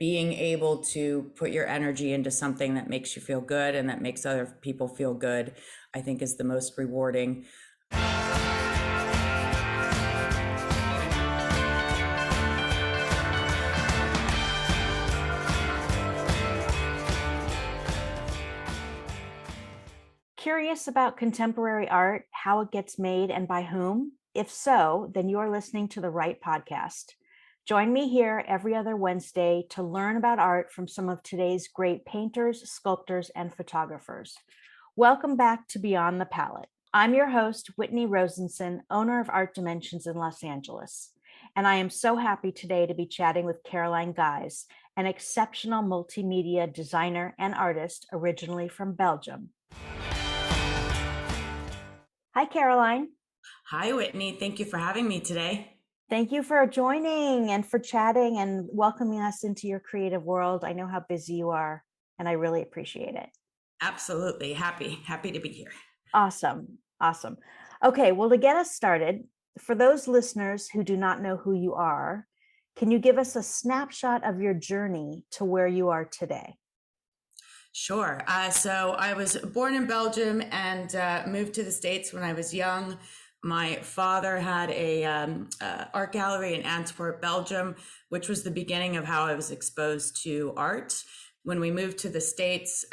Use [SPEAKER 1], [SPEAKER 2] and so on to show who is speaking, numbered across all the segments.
[SPEAKER 1] being able to put your energy into something that makes you feel good and that makes other people feel good, I think is the most rewarding.
[SPEAKER 2] Curious about contemporary art, how it gets made, and by whom? If so, then you're listening to the right podcast. Join me here every other Wednesday to learn about art from some of today's great painters, sculptors, and photographers. Welcome back to Beyond the Palette. I'm your host, Whitney Rosenson, owner of Art Dimensions in Los Angeles. And I am so happy today to be chatting with Caroline Geys, an exceptional multimedia designer and artist originally from Belgium. Hi, Caroline.
[SPEAKER 1] Hi, Whitney. Thank you for having me today.
[SPEAKER 2] Thank you for joining and for chatting and welcoming us into your creative world. I know how busy you are, and I really appreciate it.
[SPEAKER 1] Absolutely. Happy to be here.
[SPEAKER 2] Awesome. Awesome. Okay, well, to get us started, for those listeners who do not know who you are, can you give us a snapshot of your journey to where you are today?
[SPEAKER 1] Sure. So I was born in Belgium and moved to the States when I was young. My father had a art gallery in Antwerp, Belgium, which was the beginning of how I was exposed to art. When we moved to the States,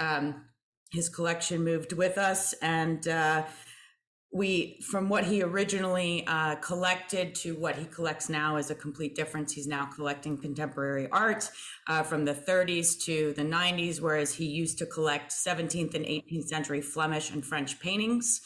[SPEAKER 1] his collection moved with us, and from what he originally collected to what he collects now is a complete difference. He's now collecting contemporary art from the 30s to the 90s, whereas he used to collect 17th and 18th century Flemish and French paintings.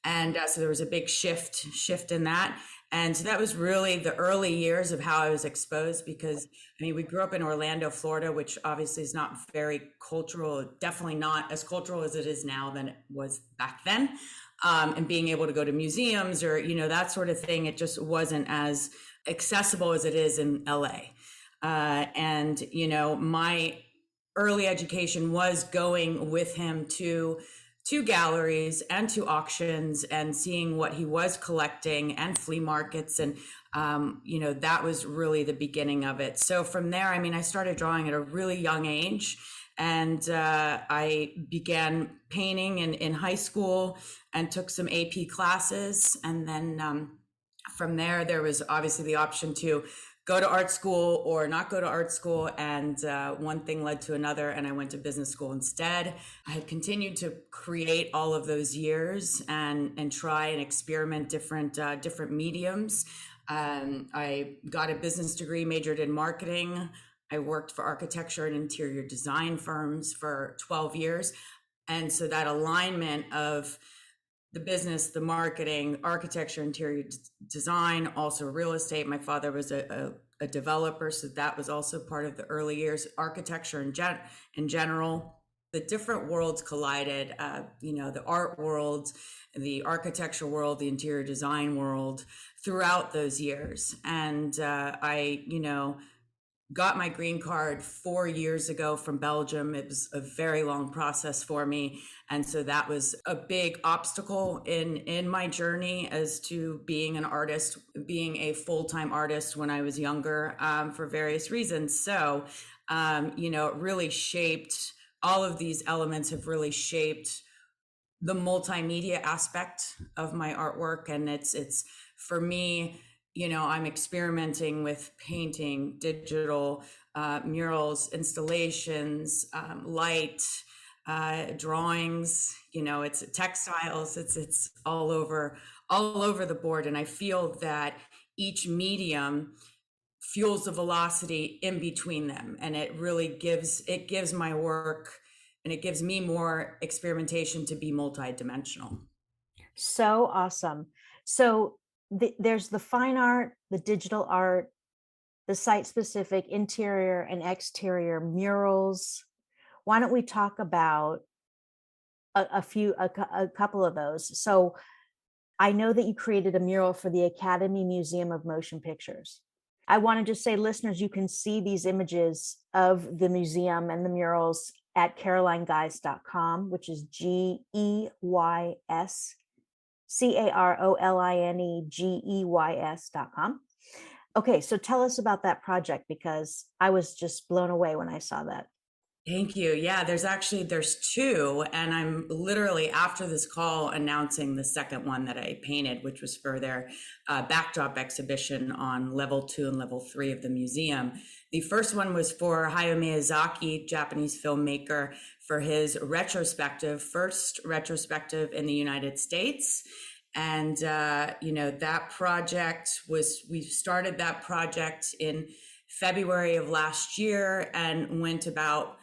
[SPEAKER 1] And so there was a big shift in that. And so that was really the early years of how I was exposed, because we grew up in Orlando, Florida, which obviously is not very cultural, definitely not as cultural as it is now than it was back then. And being able to go to museums or, that sort of thing, it just wasn't as accessible as it is in LA. And my early education was going with him to galleries and to auctions and seeing what he was collecting and flea markets. And, that was really the beginning of it. So from there, I started drawing at a really young age. And I began painting in high school and took some AP classes. And then from there was obviously the option to go to art school or not go to art school. And one thing led to another, and I went to business school instead. I had continued to create all of those years and try and experiment different mediums. I got a business degree, majored in marketing. I worked for architecture and interior design firms for 12 years. And so that alignment of the business, the marketing, architecture, interior design, also real estate. My father was a developer, so that was also part of the early years. Architecture in general, the different worlds collided, the art world, the architecture world, the interior design world throughout those years. And I got my green card 4 years ago from Belgium. It was a very long process for me. And so that was a big obstacle in my journey as to being an artist, being a full-time artist when I was younger, for various reasons. So, it really shaped, all of these elements have really shaped the multimedia aspect of my artwork. And it's for me, I'm experimenting with painting, digital, murals, installations, light, drawings, it's textiles, it's all over the board. And I feel that each medium fuels the velocity in between them. And it really gives my work, and it gives me more experimentation to be multidimensional.
[SPEAKER 2] So awesome. So there's the fine art, the digital art, the site-specific interior and exterior murals. Why don't we talk about a couple of those? So I know that you created a mural for the Academy Museum of Motion Pictures. I want to just say, listeners, you can see these images of the museum and the murals at carolinegeys.com, which is GEYS. CAROLINEGEYS.com. Okay, so tell us about that project because I was just blown away when I saw that.
[SPEAKER 1] Thank you. Yeah, there's two, and I'm literally after this call announcing the second one that I painted, which was for their backdrop exhibition on level 2 and level 3 of the museum. The first one was for Hayao Miyazaki, Japanese filmmaker, for his first retrospective in the United States. And that project we started that project in February of last year and went about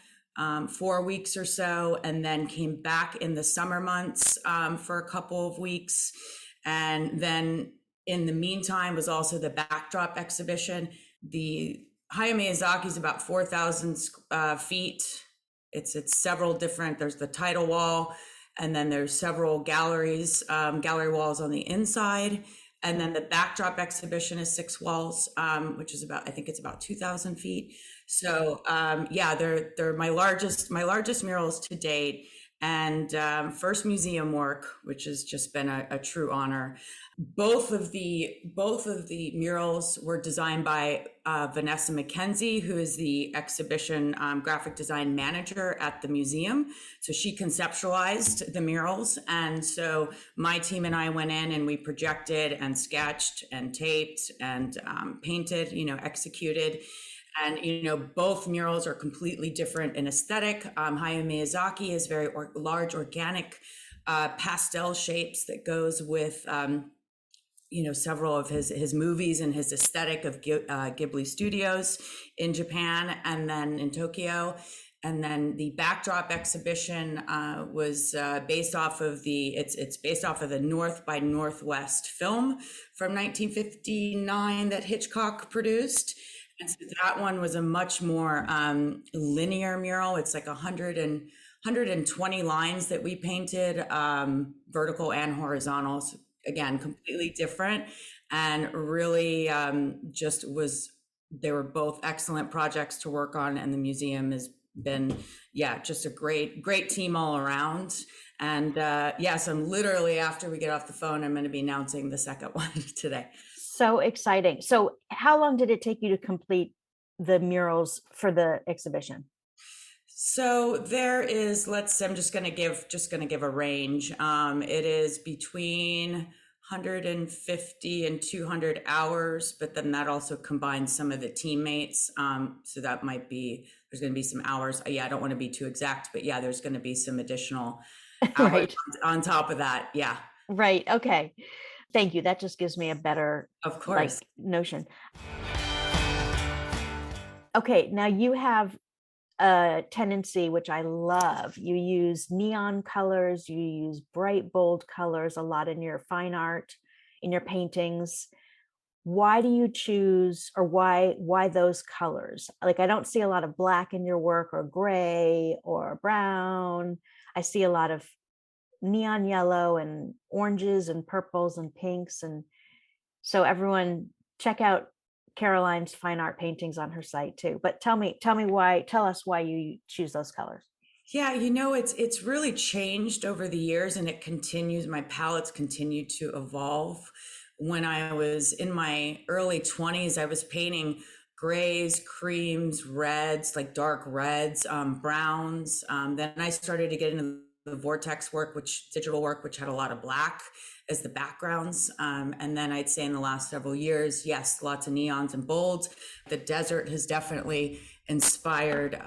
[SPEAKER 1] 4 weeks or so, and then came back in the summer months for a couple of weeks. And then in the meantime was also the backdrop exhibition. The Hayao Miyazaki is about 4,000 feet. It's several different, there's the title wall, and then there's several gallery walls on the inside. And then the backdrop exhibition is 6 walls, which is I think it's about 2,000 feet. So they're my largest murals to date, and first museum work, which has just been a true honor. Both of the murals were designed by Vanessa McKenzie, who is the exhibition graphic design manager at the museum. So she conceptualized the murals, and so my team and I went in and we projected and sketched and taped and painted, executed. And both murals are completely different in aesthetic. Hayao Miyazaki is very large organic pastel shapes that goes with several of his movies and his aesthetic of Ghibli studios in Japan and then in Tokyo. And then the backdrop exhibition was based off of it's based off of the North by Northwest film from 1959 that Hitchcock produced. And so that one was a much more linear mural. It's like 120 lines that we painted, vertical and horizontal. So again, completely different, and really they were both excellent projects to work on. And the museum has been, just a great team all around. And so I'm literally, after we get off the phone, I'm going to be announcing the second one today.
[SPEAKER 2] So exciting. So how long did it take you to complete the murals for the exhibition?
[SPEAKER 1] So there is, I'm just going to give a range. It is between 150 and 200 hours, but then that also combines some of the teammates. So that might be, there's going to be some hours. I don't want to be too exact, but there's going to be some additional hours
[SPEAKER 2] Right.
[SPEAKER 1] on top of that. Yeah.
[SPEAKER 2] Right. Okay. Thank you. That just gives me a better,
[SPEAKER 1] Of course,
[SPEAKER 2] notion. Okay. Now you have a tendency, which I love. You use neon colors, you use bright, bold colors a lot in your fine art, in your paintings. Why do you choose, or why those colors? Like, I don't see a lot of black in your work, or gray or brown. I see a lot of neon yellow and oranges and purples and pinks. And so everyone check out Caroline's fine art paintings on her site too. But tell us why you choose those colors.
[SPEAKER 1] Yeah, it's really changed over the years, and my palettes continue to evolve. When I was in my early 20s, I was painting grays, creams, reds, like dark reds, browns. Then I started to get into the vortex work, digital work, which had a lot of black as the backgrounds. And then I'd say in the last several years, yes, lots of neons and bolds. The desert has definitely inspired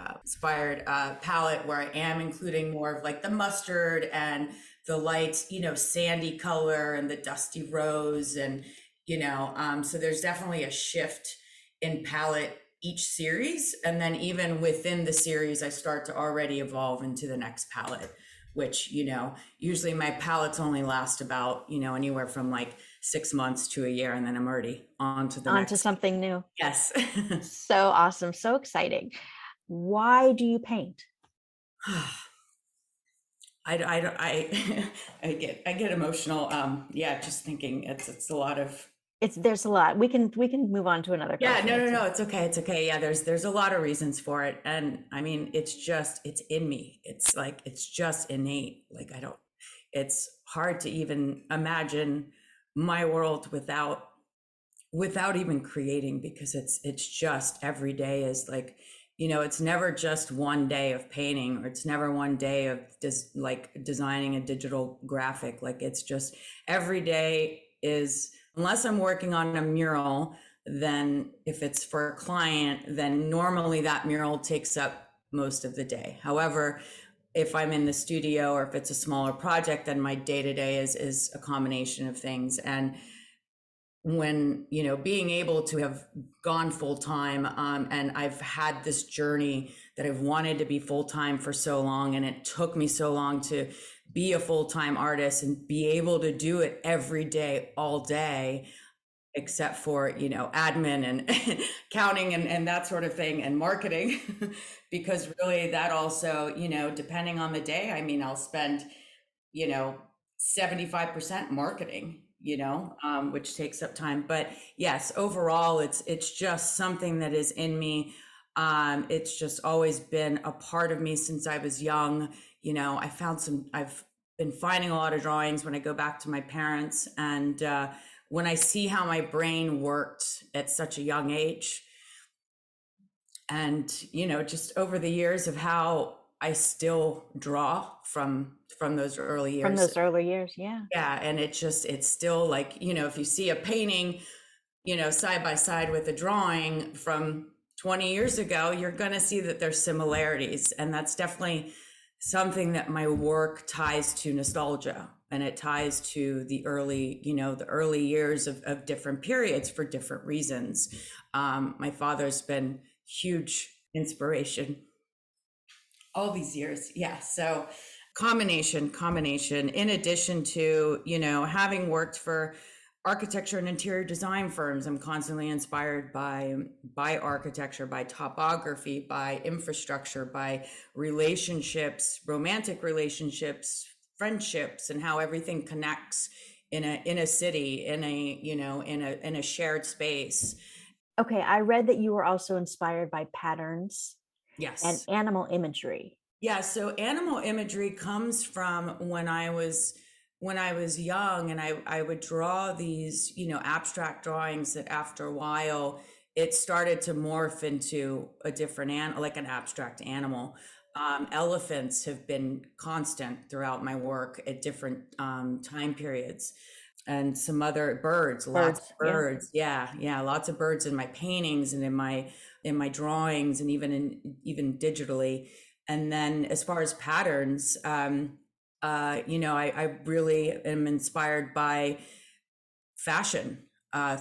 [SPEAKER 1] palette where I am including more of like the mustard and the light, sandy color and the dusty rose. And, so there's definitely a shift in palette each series. And then even within the series, I start to already evolve into the next palette, which, usually my palettes only last about, anywhere from like 6 months to a year. And then I'm already on to
[SPEAKER 2] something new.
[SPEAKER 1] Yes.
[SPEAKER 2] So awesome. So exciting. Why do you paint?
[SPEAKER 1] I get emotional. Just thinking it's a lot of,
[SPEAKER 2] There's a lot. We can move on to another question.
[SPEAKER 1] No, it's okay. Yeah, there's a lot of reasons for it. And I mean, it's in me. It's like, it's just innate. Like, it's hard to even imagine my world without without even creating, because it's just every day is like, it's never just one day of painting, or it's never one day of just like designing a digital graphic. Like it's just every day is, unless I'm working on a mural, then if it's for a client, then normally that mural takes up most of the day. However, if I'm in the studio or if it's a smaller project, then my day to day is a combination of things. And when, being able to have gone full time, and I've had this journey that I've wanted to be full time for so long, and it took me so long to be a full time artist and be able to do it every day, all day, except for, admin and counting and that sort of thing, and marketing, because really that also, depending on the day, I mean, I'll spend, you know, 75% marketing, which takes up time. But yes, overall, it's just something that is in me. It's just always been a part of me since I was young. I've been finding a lot of drawings when I go back to my parents, and when I see how my brain worked at such a young age, and just over the years of how I still draw from those early years.
[SPEAKER 2] From those early years, yeah.
[SPEAKER 1] Yeah, and it's still like, if you see a painting, side by side with a drawing from 20 years ago, you're going to see that there's similarities, and that's definitely something that my work ties to nostalgia, and it ties to the early years of different periods for different reasons. My father's been huge inspiration all these years. Yeah. So combination, in addition to, having worked for architecture and interior design firms, I'm constantly inspired by architecture, by topography, by infrastructure, by relationships, romantic relationships, friendships, and how everything connects in a city, in a shared space.
[SPEAKER 2] Okay, I read that you were also inspired by patterns.
[SPEAKER 1] Yes.
[SPEAKER 2] And animal imagery.
[SPEAKER 1] Yeah, so animal imagery comes from when I was young, and I would draw these, abstract drawings that after a while it started to morph into a different like an abstract animal. Elephants have been constant throughout my work at different time periods, and some other birds, lots of birds. Yeah, lots of birds in my paintings and in my drawings, and even digitally. And then as far as patterns, I really am inspired by fashion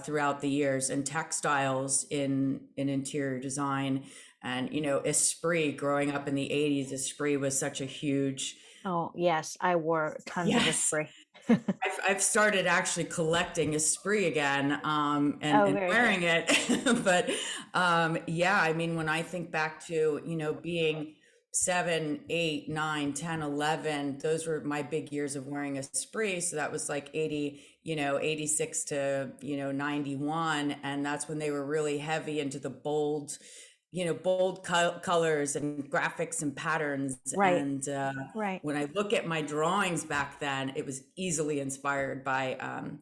[SPEAKER 1] throughout the years, and textiles in interior design. And, esprit, growing up in the 80s, esprit was such a huge...
[SPEAKER 2] Oh, yes. I wore tons of esprit.
[SPEAKER 1] I've started actually collecting esprit again, and wearing it. But yeah, I mean, when I think back to, being 7, 8, 9, 10, 11, those were my big years of wearing esprit. So that was like 86 to, 91. And that's when they were really heavy into the bold colors and graphics and patterns.
[SPEAKER 2] Right.
[SPEAKER 1] And when I look at my drawings back then, it was easily inspired by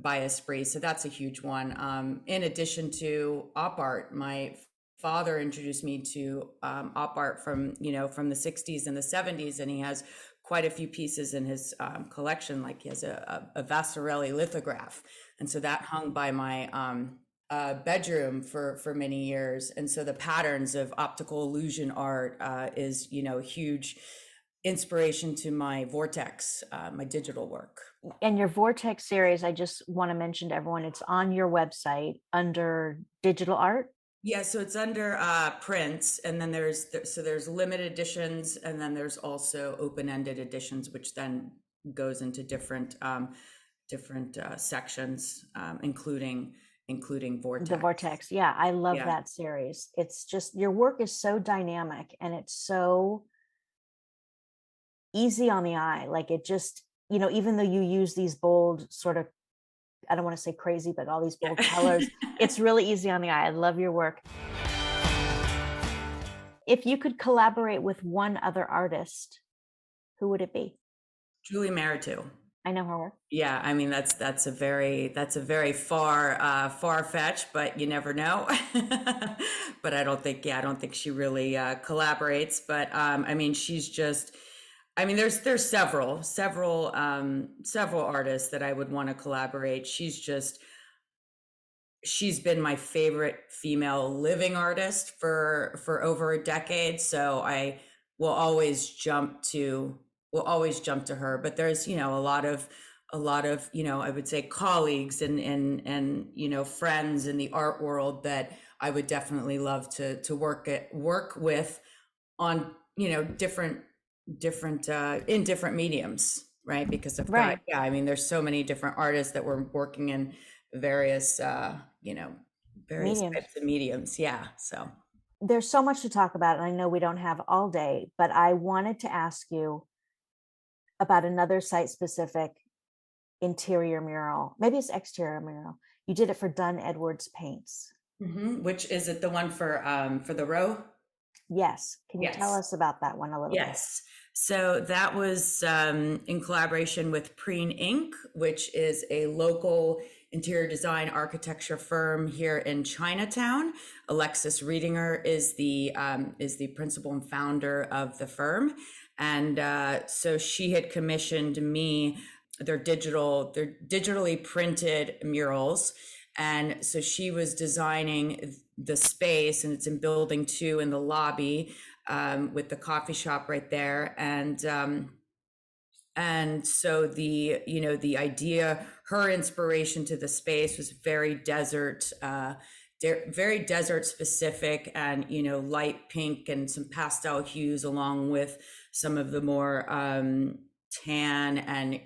[SPEAKER 1] esprit. So that's a huge one. In addition to op art, my father introduced me to op art from the 60s and the 70s, and he has quite a few pieces in his collection. Like he has a Vasarely lithograph, and so that hung by my bedroom for many years. And so the patterns of optical illusion art is huge inspiration to my Vortex, my digital work.
[SPEAKER 2] And your Vortex series, I just want to mention to everyone, it's on your website under digital art.
[SPEAKER 1] Yeah, so it's under prints, and then there's limited editions, and then there's also open-ended editions, which then goes into different sections, including Vortex.
[SPEAKER 2] The Vortex, yeah, I love that series. It's just, your work is so dynamic, and it's so easy on the eye. Like it just, even though you use these bold sort of, I don't want to say crazy, but all these bold colors, it's really easy on the eye. I love your work. If you could collaborate with one other artist, who would it be?
[SPEAKER 1] Julie Meritou.
[SPEAKER 2] I know her work.
[SPEAKER 1] Yeah, I mean that's a very far fetched, but you never know. But I don't think she really collaborates. But I mean, she's just, I mean, there's several artists that I would want to collaborate. She's been my favorite female living artist for over a decade, so I will always jump to her. But there's, a lot of, I would say colleagues and friends in the art world that I would definitely love to work with on, different in different mediums, right? Because I've got,
[SPEAKER 2] Right.
[SPEAKER 1] yeah, I mean, there's so many different artists that were working in various various
[SPEAKER 2] Mediums.
[SPEAKER 1] types of mediums. Yeah. So
[SPEAKER 2] There's so much to talk about, and I know we don't have all day, but I wanted to ask you about another site specific interior mural. Maybe it's exterior mural. You did it for Dunn Edwards Paints.
[SPEAKER 1] which is it, the one for the row?
[SPEAKER 2] Yes. Can you tell
[SPEAKER 1] Yes.
[SPEAKER 2] us about that one a little bit?
[SPEAKER 1] Yes. So that was in collaboration with Preen Inc., which is a local interior design architecture firm here in Chinatown. Alexis Riedinger is the principal and founder of the firm, and so she had commissioned me they're digitally printed murals. And so she was designing the space, and it's in building 2 in the lobby, with the coffee shop right there. And so the idea, her inspiration to the space was very desert specific, and light pink and some pastel hues, along with some of the more tan and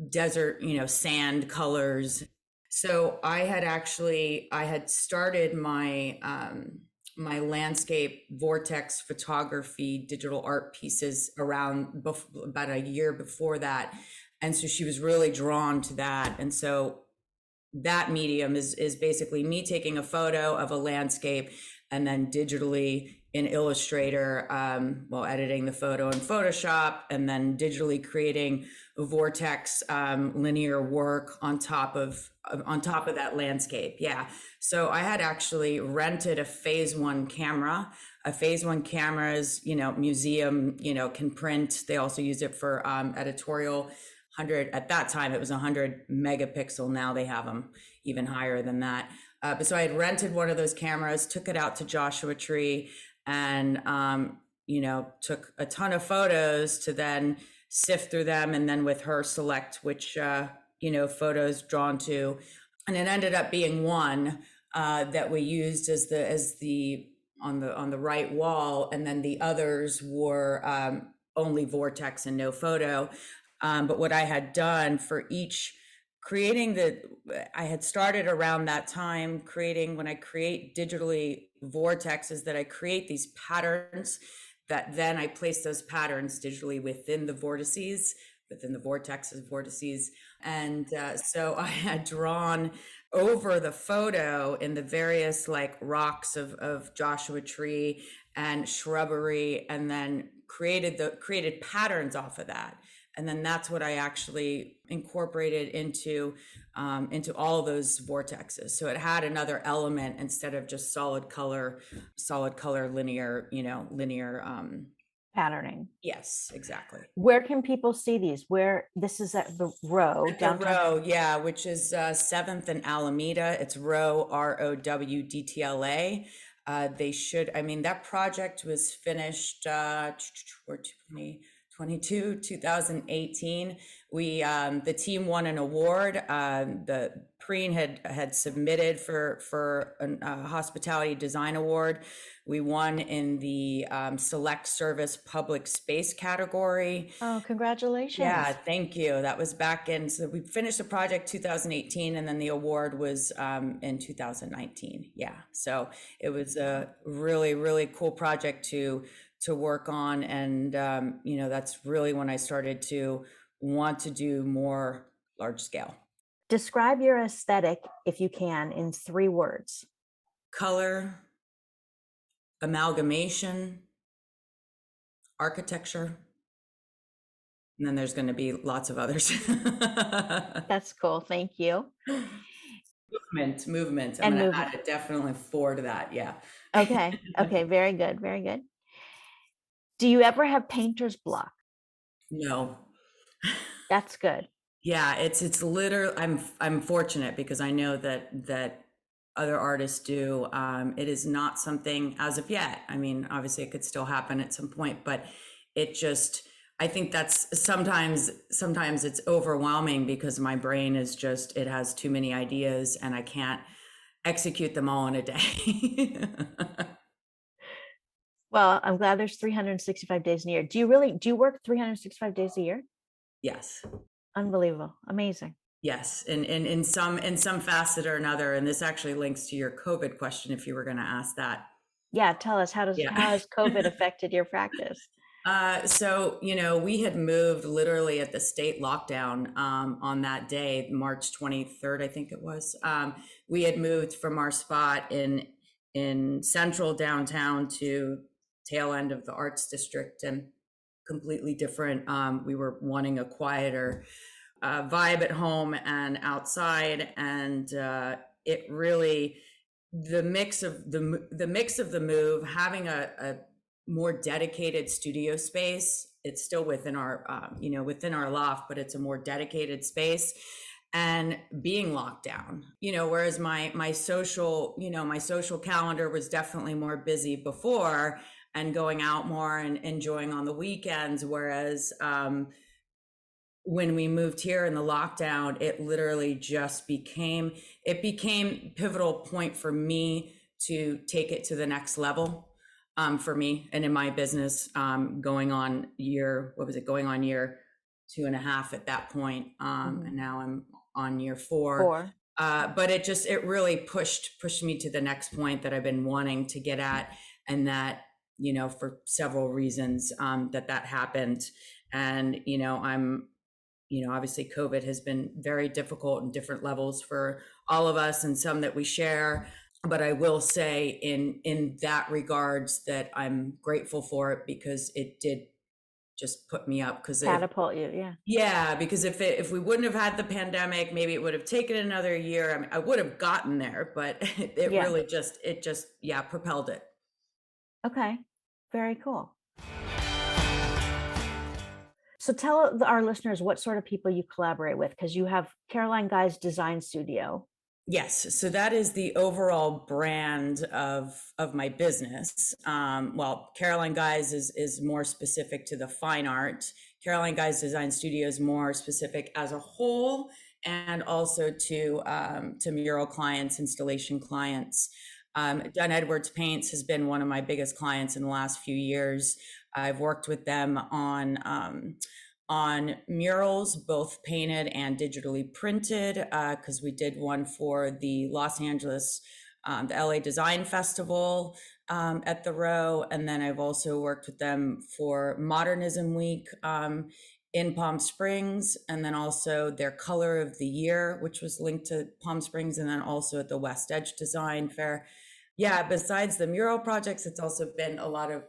[SPEAKER 1] desert, sand colors. So I had started my landscape vortex photography digital art pieces about a year before that. And so she was really drawn to that. And so that medium is basically me taking a photo of a landscape and then digitally in Illustrator, editing the photo in Photoshop, and then digitally creating a vortex linear work on top of that landscape. Yeah. So I had actually rented a phase 1 camera. A phase 1 camera is, museum, can print. They also use it for editorial. 100 at that time, it was 100 megapixel. Now they have them even higher than that. But so I had rented one of those cameras, took it out to Joshua Tree, and took a ton of photos to then sift through them, and then with her select which photos drawn to. And it ended up being one that we used as the on the right wall, and then the others were only vortex and no photo. But what I had done for each I had started around that time creating, when I create digitally vortexes, that I create these patterns that then I place those patterns digitally within the vortices. And so I had drawn over the photo in the various like rocks of Joshua Tree and shrubbery, and then created patterns off of that. And then that's what I actually incorporated into all those vortexes. So it had another element instead of just solid color linear.
[SPEAKER 2] Patterning.
[SPEAKER 1] Yes, exactly.
[SPEAKER 2] Where can people see these? Where this is at the Row
[SPEAKER 1] The
[SPEAKER 2] downtown?
[SPEAKER 1] Row, yeah, which is 7th and Alameda. It's Row, ROWDTLA. They should, I mean, that project was finished, 2018. The team won an award. The Preen had submitted for a hospitality design award. We won in the select service public space category.
[SPEAKER 2] Oh, congratulations.
[SPEAKER 1] Yeah, thank you. That was so we finished the project 2018, and then the award was in 2019. Yeah. So it was a really, really cool project to work on. And, that's really when I started to want to do more large scale.
[SPEAKER 2] Describe your aesthetic, if you can, in 3 words.
[SPEAKER 1] Color, amalgamation, architecture. And then there's going to be lots of others.
[SPEAKER 2] That's cool. Thank you.
[SPEAKER 1] Movement. I'm
[SPEAKER 2] And
[SPEAKER 1] going to
[SPEAKER 2] movement.
[SPEAKER 1] add definitely 4 to that. Yeah.
[SPEAKER 2] Okay. Okay. Very good. Very good. Do you ever have painter's block?
[SPEAKER 1] No.
[SPEAKER 2] That's good.
[SPEAKER 1] Yeah, it's literally, I'm fortunate because I know that other artists do. It is not something as of yet. I mean, obviously it could still happen at some point, but it just, I think that's sometimes it's overwhelming because my brain is just, it has too many ideas and I can't execute them all in a day.
[SPEAKER 2] Well, I'm glad there's 365 days in a year. Do you work 365 days a year?
[SPEAKER 1] Yes.
[SPEAKER 2] Unbelievable. Amazing.
[SPEAKER 1] Yes, in some facet or another, and this actually links to your COVID question if you were going to ask that.
[SPEAKER 2] Yeah. Tell us, how
[SPEAKER 1] Yeah.
[SPEAKER 2] has COVID affected your practice?
[SPEAKER 1] So, we had moved literally at the state lockdown on that day, March 23rd, I think it was. We had moved from our spot in central downtown to tail end of the arts district and completely different. We were wanting a quieter vibe at home and outside, and it really, the mix of the move, having a more dedicated studio space. It's still within our within our loft, but it's a more dedicated space, and being locked down. Whereas my social my social calendar was definitely more busy before and going out more and enjoying on the weekends. Whereas when we moved here in the lockdown, it literally just became pivotal point for me to take it to the next level, for me and in my business, going on year 2.5 at that point. And now I'm on year 4. But it really pushed me to the next point that I've been wanting to get at, and that, for several reasons, that happened. And, obviously COVID has been very difficult in different levels for all of us, and some that we share. But I will say in that regards that I'm grateful for it, because it did just put me up. Because
[SPEAKER 2] Catapult you. Yeah.
[SPEAKER 1] Yeah, because if we wouldn't have had the pandemic, maybe it would have taken another year. I mean, I would have gotten there, but it
[SPEAKER 2] Yeah.
[SPEAKER 1] really just propelled it.
[SPEAKER 2] Okay. Very cool. So tell our listeners what sort of people you collaborate with, because you have Caroline Geys Design Studio.
[SPEAKER 1] Yes, so that is the overall brand of my business. Well, Caroline Geys is more specific to the fine art. Caroline Geys Design Studio is more specific as a whole, and also to mural clients, installation clients. Dunn Edwards Paints has been one of my biggest clients in the last few years. I've worked with them on murals, both painted and digitally printed, because we did one for the Los Angeles, the LA Design Festival at the Row. And then I've also worked with them for Modernism Week in Palm Springs, and then also their Color of the Year, which was linked to Palm Springs, and then also at the West Edge Design Fair. Yeah, besides the mural projects, it's also been a lot of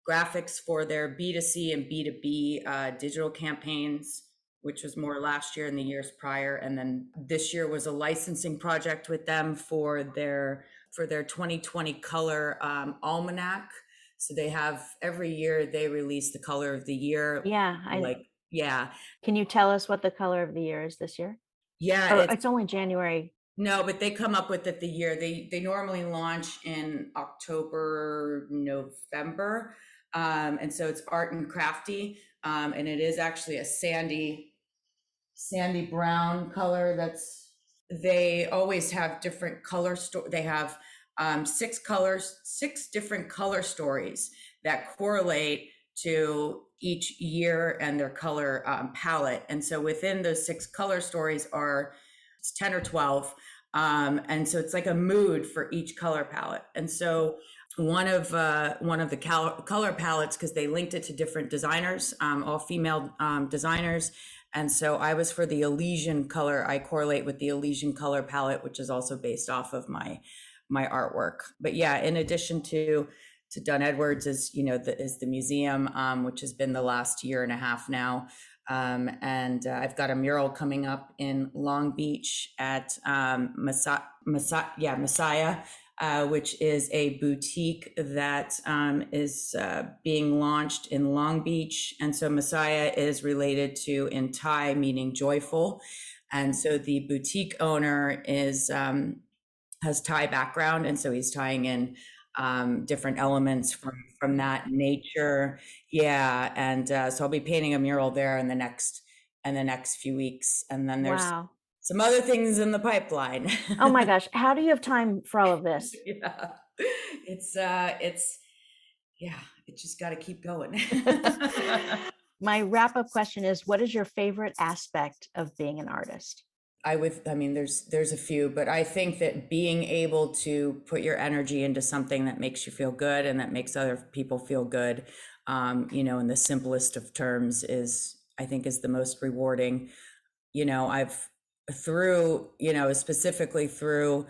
[SPEAKER 1] graphics for their B2C and B2B digital campaigns, which was more last year and the years prior. And then this year was a licensing project with them for their 2020 color almanac. So they have, every year they release the color of the year.
[SPEAKER 2] Yeah. Can you tell us what the color of the year is this year?
[SPEAKER 1] Yeah.
[SPEAKER 2] It's only January.
[SPEAKER 1] No, but they come up with it the year. They normally launch in October, November. And so it's art and crafty. And it is actually a sandy brown color. They always have different color they have 6 different color stories that correlate to each year and their color palette. And so within those 6 color stories are 10 or 12. And so it's like a mood for each color palette. And so one of the color palettes, because they linked it to different designers, all female designers. And so I was for the Elysian color. I correlate with the Elysian color palette, which is also based off of my artwork. But yeah, in addition to to Dunn Edwards is, is the museum, which has been the last year and a half now. And I've got a mural coming up in Long Beach at Messiah, which is a boutique that is being launched in Long Beach. And so Messiah is related to in Thai, meaning joyful. And so the boutique owner has Thai background, and so he's tying in different elements from that nature. Yeah, and so I'll be painting a mural there in the next few weeks, and then there's
[SPEAKER 2] Wow.
[SPEAKER 1] some other things in the pipeline.
[SPEAKER 2] Oh my gosh, how do you have time for all of this?
[SPEAKER 1] Yeah, it's yeah, it just got to keep going.
[SPEAKER 2] My wrap-up question is, what is your favorite aspect of being an artist?
[SPEAKER 1] I mean, there's a few, but I think that being able to put your energy into something that makes you feel good and that makes other people feel good, in the simplest of terms I think is the most rewarding. I've specifically through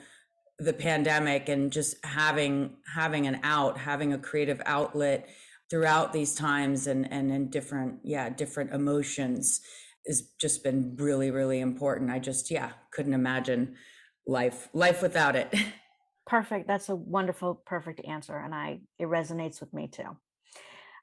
[SPEAKER 1] the pandemic and just having having a creative outlet throughout these times and in different emotions has just been really, really important. I just, couldn't imagine life without it.
[SPEAKER 2] Perfect. That's a wonderful, perfect answer. And it resonates with me too.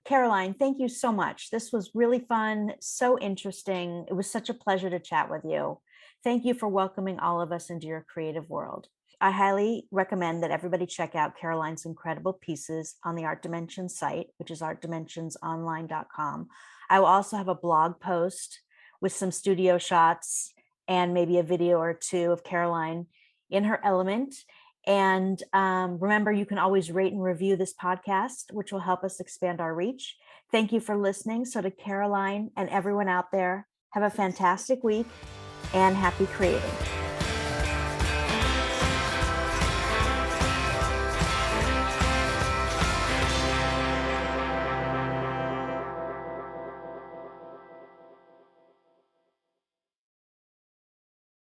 [SPEAKER 2] Caroline, thank you so much. This was really fun, so interesting. It was such a pleasure to chat with you. Thank you for welcoming all of us into your creative world. I highly recommend that everybody check out Caroline's incredible pieces on the Art Dimensions site, which is artdimensionsonline.com. I will also have a blog post with some studio shots and maybe a video or two of Caroline in her element. And remember, you can always rate and review this podcast, which will help us expand our reach. Thank you for listening. So to Caroline and everyone out there, have a fantastic week and happy creating.